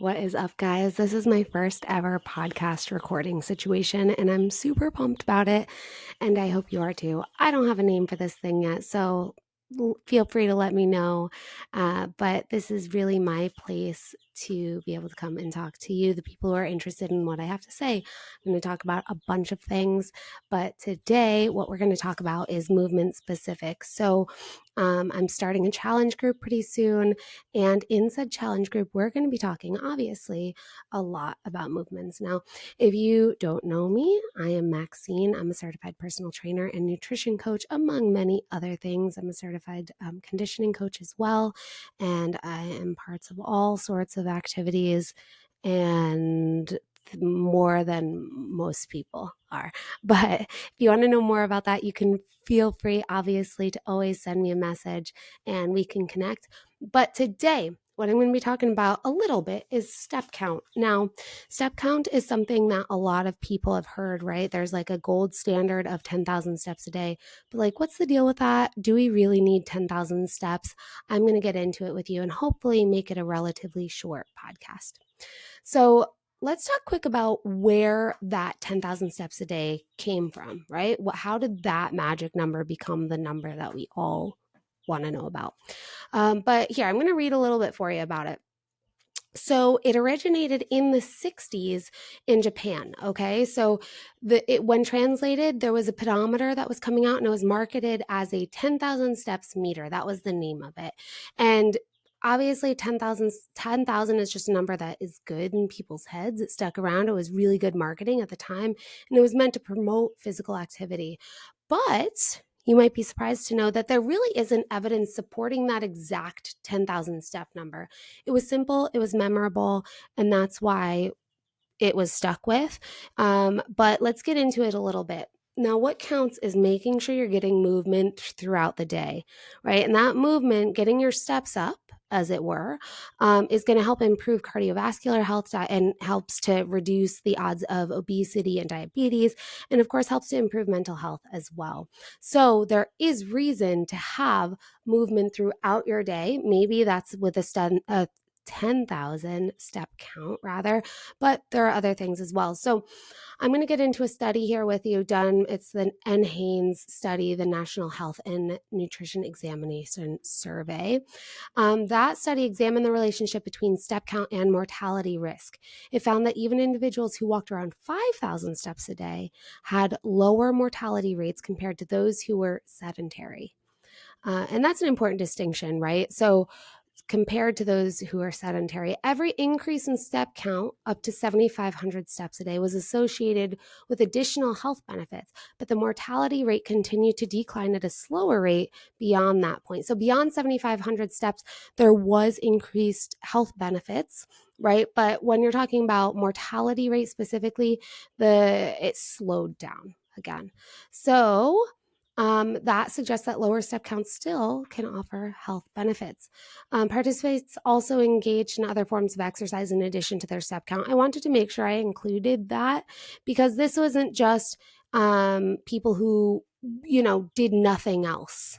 What is up, guys? This is my first ever podcast recording situation, and I'm super pumped about it. And I hope you are too. I don't have a name for this thing yet, so feel free to let me know. But this is really my place to be able to come and talk to you, the people who are interested in what I have to say. I'm going to talk about a bunch of things, but today, what we're going to talk about is movement specific. So, I'm starting a challenge group pretty soon. And in said challenge group, we're going to be talking, obviously, a lot about movements. Now, if you don't know me, I am Maxine. I'm a certified personal trainer and nutrition coach, among many other things. I'm a certified conditioning coach as well. And I am parts of all sorts of activities and more than most people are. But if you want to know more about that, you can feel free, obviously, to always send me a message and we can connect. But today, what I'm going to be talking about a little bit is step count. Now, step count is something that a lot of people have heard, right? There's like a gold standard of 10,000 steps a day. But like, what's the deal with that? Do we really need 10,000 steps? I'm going to get into it with you and hopefully make it a relatively short podcast. So, let's talk quick about where that 10,000 steps a day came from, right? How did that magic number become the number that we all want to know about? But here, I'm going to read a little bit for you about it. So it originated in the 60s in Japan. Okay. So when translated, there was a pedometer that was coming out and it was marketed as a 10,000 steps meter. That was the name of it. And obviously 10,000 is just a number that is good in people's heads. It stuck around. It was really good marketing at the time and it was meant to promote physical activity. But you might be surprised to know that there really isn't evidence supporting that exact 10,000 step number. It was simple, it was memorable, and that's why it was stuck with. But let's get into it a little bit. Now, what counts is making sure you're getting movement throughout the day, right? And that movement, getting your steps up, as it were, is going to help improve cardiovascular health and helps to reduce the odds of obesity and diabetes, and of course, helps to improve mental health as well. So, there is reason to have movement throughout your day. Maybe that's with a 10,000 step count rather, but there are other things as well. So I'm going to get into a study here with you done. It's the NHANES study, the National Health and Nutrition Examination Survey. That study examined the relationship between step count and mortality risk. It found that even individuals who walked around 5,000 steps a day had lower mortality rates compared to those who were sedentary. And that's an important distinction, right? So compared to those who are sedentary, every increase in step count up to 7,500 steps a day was associated with additional health benefits, but the mortality rate continued to decline at a slower rate beyond that point. So beyond 7,500 steps, there was increased health benefits, right? But when you're talking about mortality rate specifically, it slowed down again. So that suggests that lower step counts still can offer health benefits. Participants also engaged in other forms of exercise in addition to their step count. I wanted to make sure I included that because this wasn't just people who, did nothing else.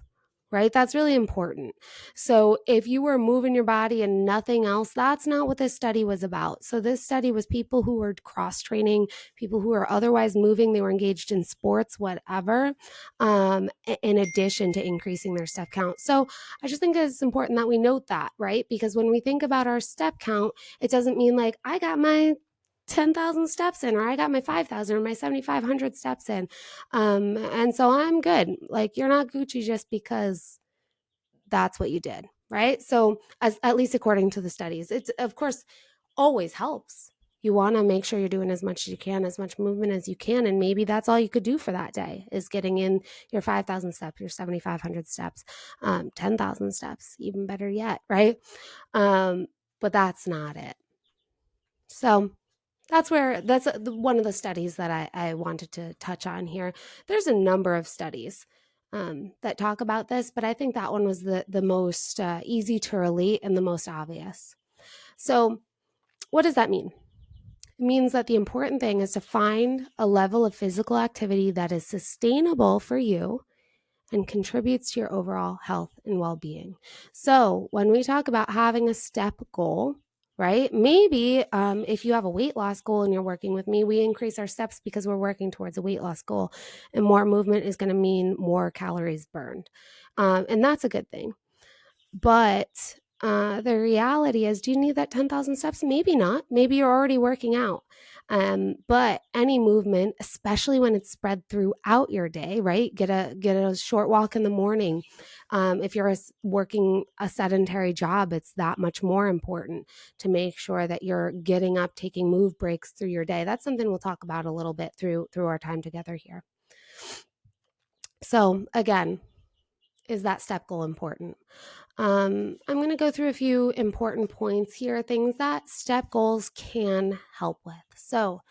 Right? That's really important. So, if you were moving your body and nothing else, that's not what this study was about. So, this study was people who were cross training, people who were otherwise moving, they were engaged in sports, whatever, in addition to increasing their step count. So, I just think it's important that we note that, right? Because when we think about our step count, it doesn't mean like I got my 10,000 steps in, or I got my 5,000 or my 7,500 steps in. And so I'm good. Like, you're not Gucci just because that's what you did, right? So, at least according to the studies, it's of course always helps. You want to make sure you're doing as much as you can, as much movement as you can. And maybe that's all you could do for that day is getting in your 5,000 steps, your 7,500 steps, 10,000 steps, even better yet, right? But that's not it. So, that's one of the studies that I wanted to touch on here. There's a number of studies that talk about this, but I think that one was the most easy to relate and the most obvious. So, what does that mean? It means that the important thing is to find a level of physical activity that is sustainable for you and contributes to your overall health and well-being. So, when we talk about having a step goal, right? Maybe if you have a weight loss goal and you're working with me, we increase our steps because we're working towards a weight loss goal. And more movement is going to mean more calories burned. And that's a good thing. But the reality is, do you need that 10,000 steps? Maybe not. Maybe you're already working out. But any movement, especially when it's spread throughout your day, right? Get a short walk in the morning. If you're working a sedentary job, it's that much more important to make sure that you're getting up, taking move breaks through your day. That's something we'll talk about a little bit through our time together here. So again, is that step goal important? I'm going to go through a few important points here, things that step goals can help with. So,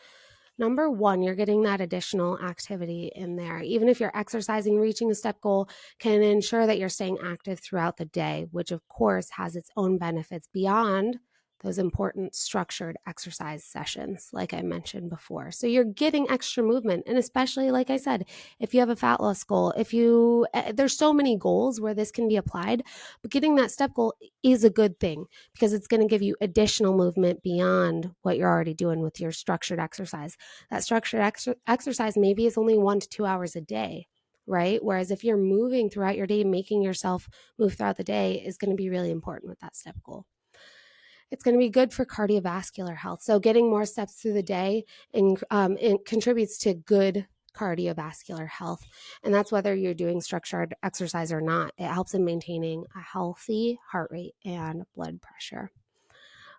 number one, you're getting that additional activity in there. Even if you're exercising, reaching a step goal can ensure that you're staying active throughout the day, which of course has its own benefits beyond those important structured exercise sessions, like I mentioned before. So you're getting extra movement. And especially, like I said, if you have a fat loss goal, there's so many goals where this can be applied, but getting that step goal is a good thing because it's going to give you additional movement beyond what you're already doing with your structured exercise. That structured exercise maybe is only 1 to 2 hours a day, right? Whereas if you're moving throughout your day, making yourself move throughout the day is going to be really important with that step goal. It's going to be good for cardiovascular health. So getting more steps through the day it contributes to good cardiovascular health. And that's whether you're doing structured exercise or not. It helps in maintaining a healthy heart rate and blood pressure.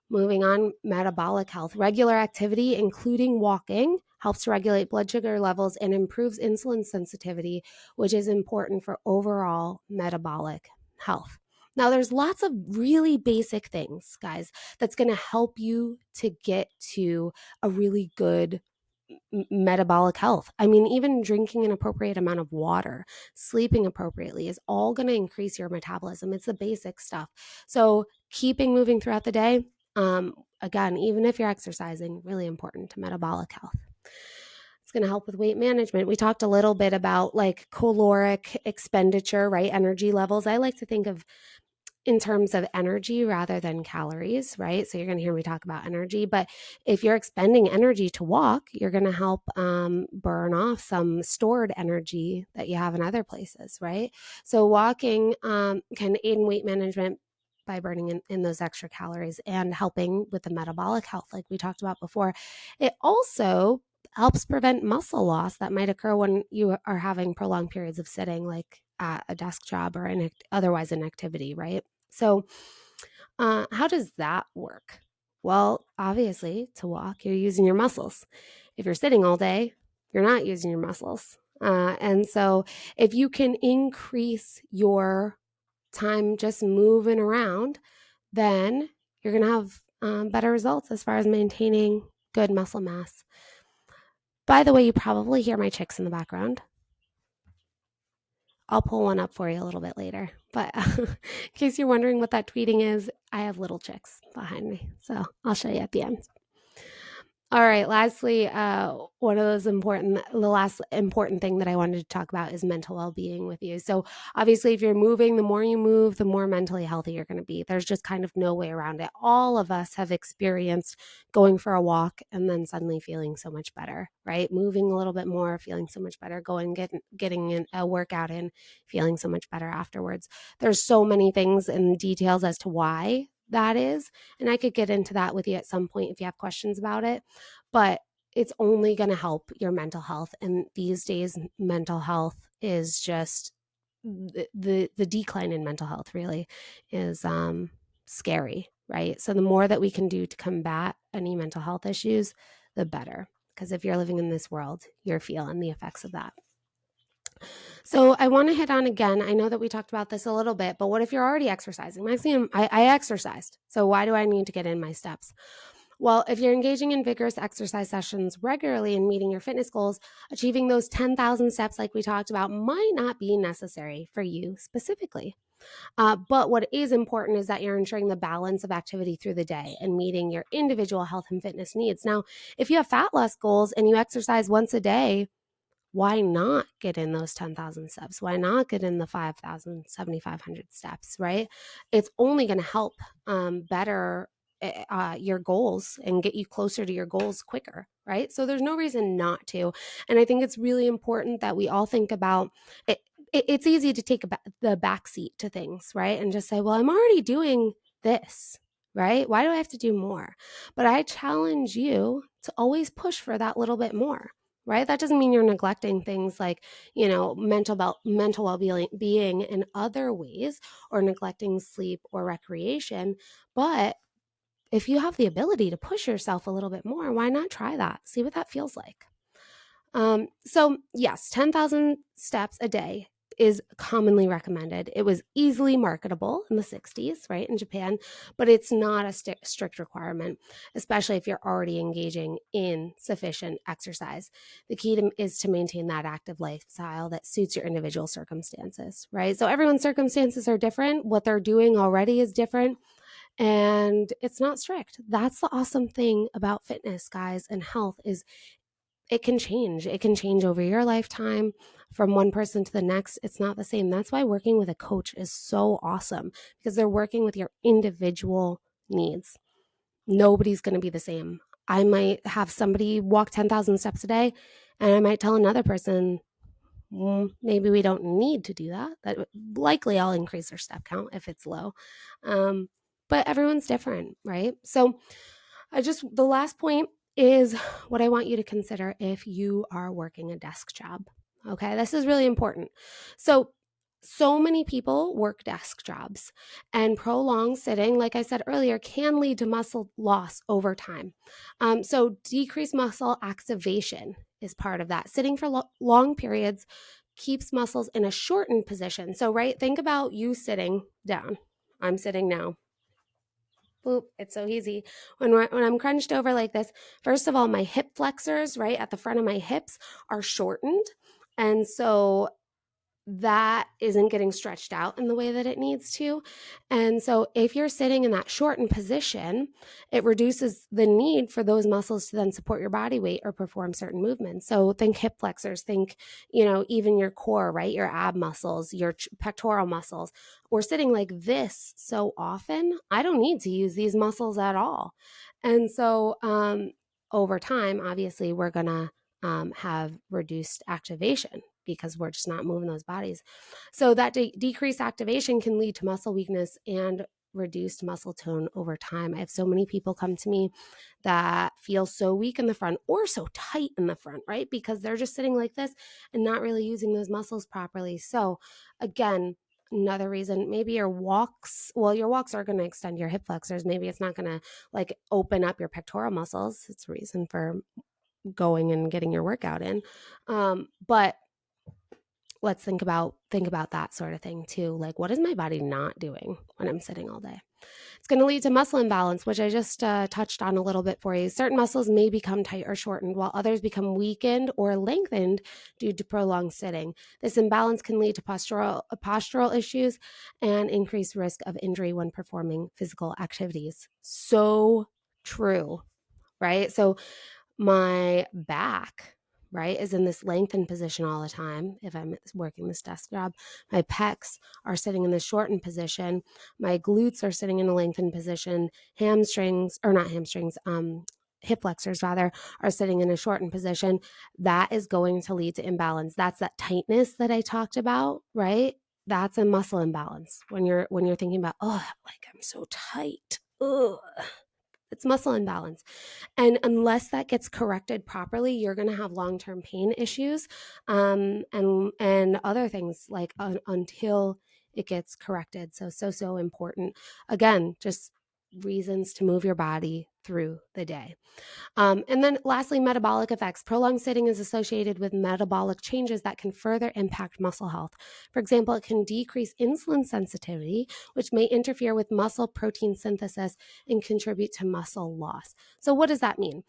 Moving on, metabolic health. Regular activity, including walking, helps to regulate blood sugar levels and improves insulin sensitivity, which is important for overall metabolic health. Now, there's lots of really basic things, guys, that's going to help you to get to a really good metabolic health. I mean, even drinking an appropriate amount of water, sleeping appropriately is all going to increase your metabolism. It's the basic stuff. So, keeping moving throughout the day, again, even if you're exercising, really important to metabolic health. It's going to help with weight management. We talked a little bit about like caloric expenditure, right? Energy levels. I like to think of in terms of energy rather than calories, right? So you're going to hear me talk about energy, but if you're expending energy to walk, you're going to help burn off some stored energy that you have in other places, right? So walking can aid in weight management by burning in those extra calories and helping with the metabolic health, like we talked about before. It also helps prevent muscle loss that might occur when you are having prolonged periods of sitting, like at a desk job or otherwise an activity, right? So, how does that work? Well, obviously, to walk, you're using your muscles. If you're sitting all day, you're not using your muscles. And so, if you can increase your time just moving around, then you're going to have better results as far as maintaining good muscle mass. By the way, you probably hear my chicks in the background. I'll pull one up for you a little bit later. But in case you're wondering what that tweeting is, I have little chicks behind me. So I'll show you at the end. All right. Lastly, the last important thing that I wanted to talk about is mental well-being with you. So obviously, if you're moving, the more you move, the more mentally healthy you're going to be. There's just kind of no way around it. All of us have experienced going for a walk and then suddenly feeling so much better, right? Moving a little bit more, feeling so much better, getting a workout in, feeling so much better afterwards. There's so many things and details as to why that is. And I could get into that with you at some point if you have questions about it, but it's only going to help your mental health. And these days, mental health is just the decline in mental health really is scary, right? So the more that we can do to combat any mental health issues, the better. Because if you're living in this world, you're feeling the effects of that. So I want to hit on again, I know that we talked about this a little bit, but what if you're already exercising? Maxine, I exercised. So why do I need to get in my steps? Well, if you're engaging in vigorous exercise sessions regularly and meeting your fitness goals, achieving those 10,000 steps like we talked about might not be necessary for you specifically. But what is important is that you're ensuring the balance of activity through the day and meeting your individual health and fitness needs. Now, if you have fat loss goals and you exercise once a day, why not get in those 10,000 steps? Why not get in the 5,000, 7,500 steps, right? It's only going to help better your goals and get you closer to your goals quicker, right? So there's no reason not to. And I think it's really important that we all think about it. It's easy to take the back seat to things, right? And just say, well, I'm already doing this, right? Why do I have to do more? But I challenge you to always push for that little bit more, right? That doesn't mean you're neglecting things like, mental well-being in other ways, or neglecting sleep or recreation. But if you have the ability to push yourself a little bit more, why not try that? See what that feels like. So yes, 10,000 steps a day is commonly recommended. It was easily marketable in the 60s, right, in Japan, but it's not a strict requirement, especially if you're already engaging in sufficient exercise. The key is to maintain that active lifestyle that suits your individual circumstances, right? So everyone's circumstances are different. What they're doing already is different, and it's not strict. That's the awesome thing about fitness, guys, and health is it can change. It can change over your lifetime from one person to the next. It's not the same. That's why working with a coach is so awesome, because they're working with your individual needs. Nobody's going to be the same. I might have somebody walk 10,000 steps a day, and I might tell another person, maybe we don't need to do that. That likely I'll increase their step count if it's low. But everyone's different, right? So the last point is what I want you to consider if you are working a desk job. Okay, this is really important. So many people work desk jobs, and prolonged sitting, like I said earlier, can lead to muscle loss over time. So decreased muscle activation is part of that. Sitting for long periods keeps muscles in a shortened position. So, right, think about you sitting down. I'm sitting now. Boop, it's so easy. When I'm crunched over like this, first of all, my hip flexors, right, at the front of my hips are shortened. And so that isn't getting stretched out in the way that it needs to. And so if you're sitting in that shortened position, it reduces the need for those muscles to then support your body weight or perform certain movements. So think hip flexors, think, even your core, right? Your ab muscles, your pectoral muscles. We're sitting like this so often, I don't need to use these muscles at all. And so over time, obviously, we're going to have reduced activation because we're just not moving those bodies. So that decreased activation can lead to muscle weakness and reduced muscle tone over time. I have so many people come to me that feel so weak in the front or so tight in the front, right? Because they're just sitting like this and not really using those muscles properly. So again, another reason, maybe your walks are going to extend your hip flexors. Maybe it's not going to like open up your pectoral muscles. It's a reason for going and getting your workout in. But let's think about that sort of thing too. Like, what is my body not doing when I'm sitting all day? It's going to lead to muscle imbalance, which I just touched on a little bit for you. Certain muscles may become tight or shortened, while others become weakened or lengthened due to prolonged sitting. This imbalance can lead to postural issues and increased risk of injury when performing physical activities. So true, right? So my back, right, is in this lengthened position all the time if I'm working this desk job. My pecs are sitting in this shortened position. My glutes are sitting in a lengthened position. Hip flexors rather, are sitting in a shortened position. That is going to lead to imbalance. That's that tightness that I talked about, right? That's a muscle imbalance. When you're thinking about, oh, like I'm so tight. Ugh. It's muscle imbalance. And unless that gets corrected properly, you're going to have long-term pain issues and other things like until it gets corrected. So important. Again, just reasons to move your body through the day. And then lastly, metabolic effects. Prolonged sitting is associated with metabolic changes that can further impact muscle health. For example, it can decrease insulin sensitivity, which may interfere with muscle protein synthesis and contribute to muscle loss. So what does that mean?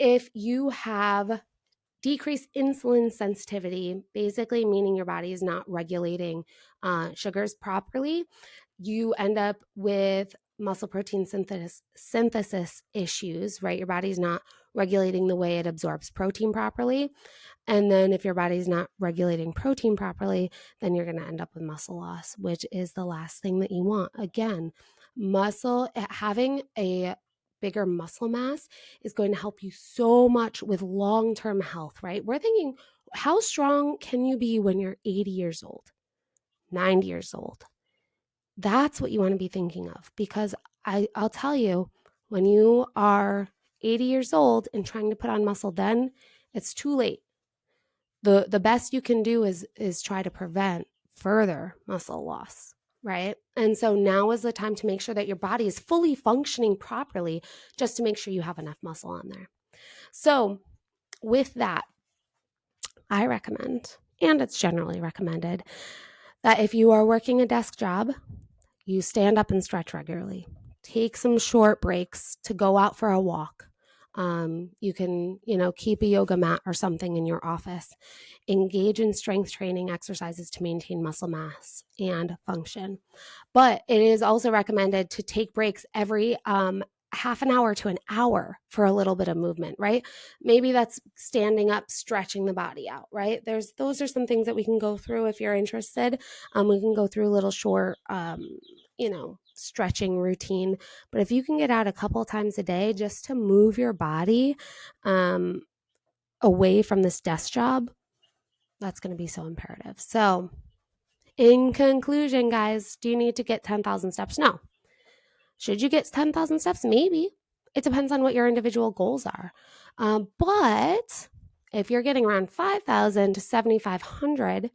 If you have decreased insulin sensitivity, basically meaning your body is not regulating sugars properly, you end up with muscle protein synthesis issues, right? Your body's not regulating the way it absorbs protein properly. And then if your body's not regulating protein properly, then you're going to end up with muscle loss, which is the last thing that you want. Again, Having a bigger muscle mass is going to help you so much with long-term health, right? We're thinking, how strong can you be when you're 80 years old, 90 years old? That's what you want to be thinking of, because I'll tell you, when you are 80 years old and trying to put on muscle, then it's too late. The best you can do is try to prevent further muscle loss, right? And so now is the time to make sure that your body is fully functioning properly, just to make sure you have enough muscle on there. So with that, I recommend, and it's generally recommended, that if you are working a desk job, you stand up and stretch regularly. Take some short breaks to go out for a walk. You can, keep a yoga mat or something in your office. Engage in strength training exercises to maintain muscle mass and function. But it is also recommended to take breaks every half an hour to an hour for a little bit of movement, right? Maybe that's standing up, stretching the body out, right? Those are some things that we can go through if you're interested. We can go through a little short, stretching routine. But if you can get out a couple times a day just to move your body away from this desk job, that's going to be so imperative. So in conclusion, guys, do you need to get 10,000 steps? No. Should you get 10,000 steps? Maybe. It depends on what your individual goals are. But if you're getting around 5,000 to 7,500,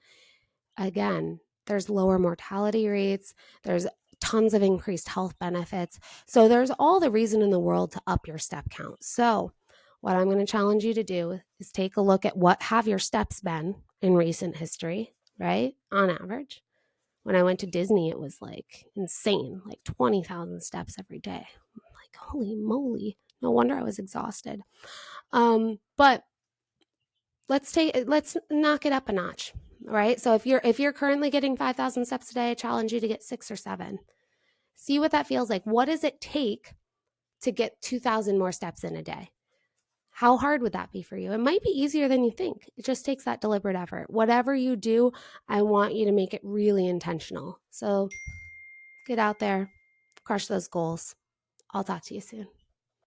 again, there's lower mortality rates. There's tons of increased health benefits. So there's all the reason in the world to up your step count. So what I'm going to challenge you to do is take a look at what have your steps been in recent history, right? On average. When I went to Disney, it was like insane, like 20,000 steps every day. I'm like, holy moly. No wonder I was exhausted. But let's knock it up a notch, right? So if you're currently getting 5,000 steps a day, I challenge you to get 6 or 7. See what that feels like. What does it take to get 2,000 more steps in a day? How hard would that be for you? It might be easier than you think. It just takes that deliberate effort. Whatever you do, I want you to make it really intentional. So get out there, crush those goals. I'll talk to you soon.